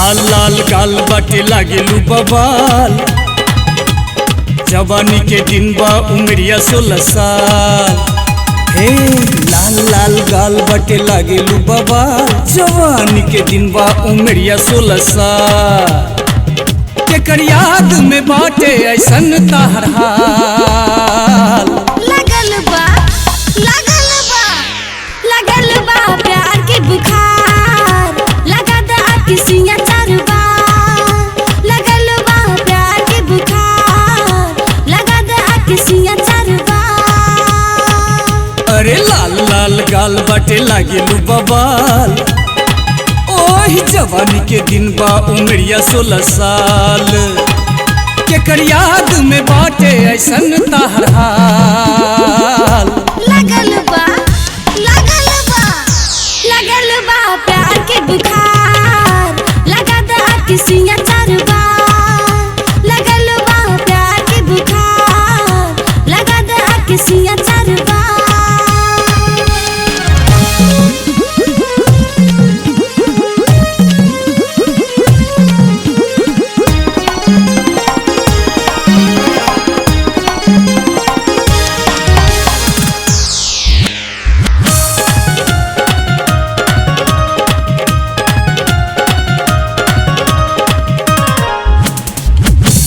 लाल लाल गाल बाटे लागेलू बबाल, जवानी के दिन बा उमरिया 16 साल। हे लाल लाल गाल बाटे लागेलू बबाल, जवानी के दिन बा उमरिया 16 साल। केकर याद में बाटे ऐसन ताहर हाल, लगल बा प्यार के बुखार, लगा दा किसिया चरवा। लगल बा प्यार के बुखार, लगा दा किसिया चरवा। अरे लाल लाल गाल बाटे लागेलू बबाल, ओही जवानी के दिन बा उमरिया 16 साल। केकर याद में बाटे ऐसन ताहर हाल, लगल बा प्यार के बुखार, लगा दा किसिया चरवा। लगल बा प्यार के बुखार, लगा दा किसिया चरवा।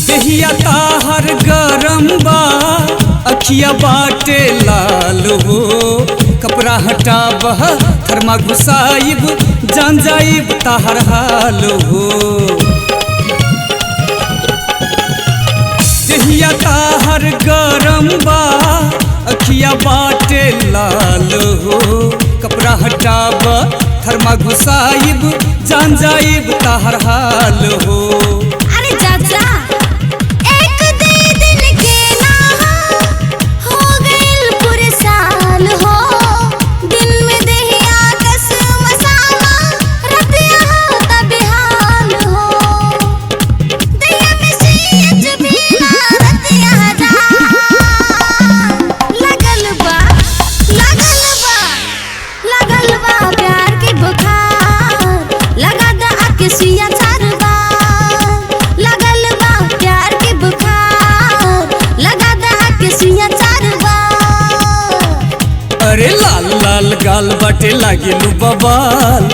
देहिया ताहर गरम बा, अखिया बाटे लाल हो। कपड़ा हटाबह थरमा घुसाइब, जान जाइब ताहर हाल हो। देहिया ताहर गरम बा, अखिया बाटे लाल हो। कपड़ा हटाब थरमा घुसाइब, जान जाइब ताहर हाल हो। अरे चाचा एक दे दिन के ना हो गइल पूरे साल हो। दिन में देहिया कस मसाला, रतिया होता बेहाल हो। देहिया में सींच बिना रतिया हजार। लगल बा प्यार के बुखार, लगा दा किसिया चरवा। लगल बा प्यार के बुखार, लगा दा किसिया चरवा। अरे लाल लाल गाल बाटे लागेलू बबाल,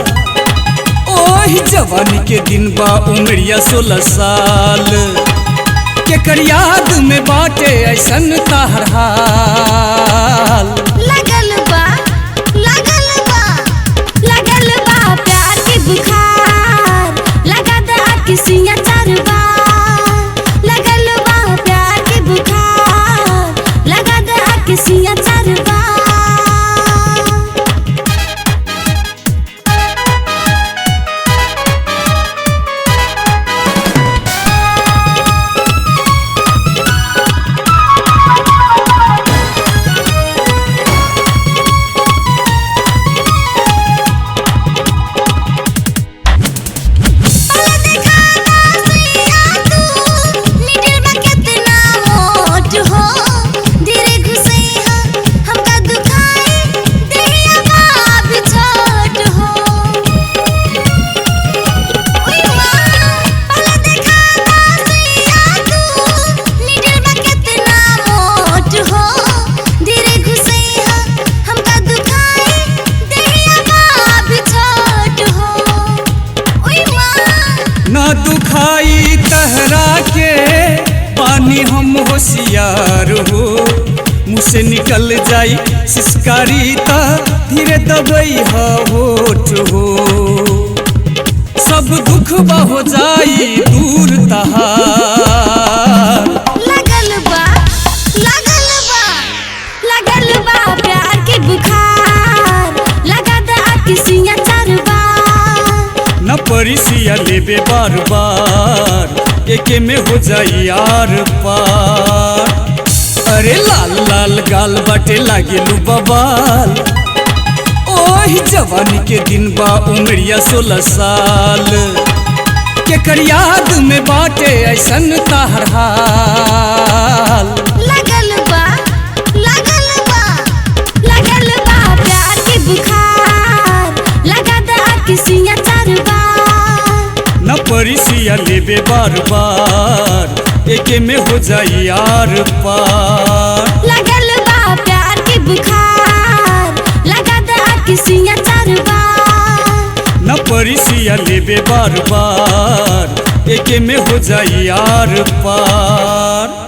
ओही जवानी के दिन बा उमरिया 16 साल। केकर याद में बाटे ऐसन ताहर हाल, लगल बा प्यार के बुखार, लगा दा किसिया चरवा। लगल बा प्यार के बुखार, लगा दा किसिया चरवा। ना दुखाई तहरा के पानी हम होशियार हो। मुँह से निकल जाई सिसकारी ता धीरे दबई होठ हो। सब दुख बा हो जाई दूर तहार, लगल बा प्यार के बुखार, लगा दा किसिया चरवा। न परिसिया लेबे बार बार, एके में हो जाई यार पार। अरे लाल लाल गाल बाटे लागेलू बबाल, ओही जवानी के दिन बा उमरिया 16 साल। केकर याद में बाटे ऐसन ताहर हाल, लगल बा प्यार के बुखार, लगा दा किसिया चरवा। न परिसिया लेबे बार बार एके में हो जाई यार पार। लगल बा प्यार के बुखार लगा दे आके सिया चार बार। न परिसिया लेबे बार बार एके में हो जाई यार पार।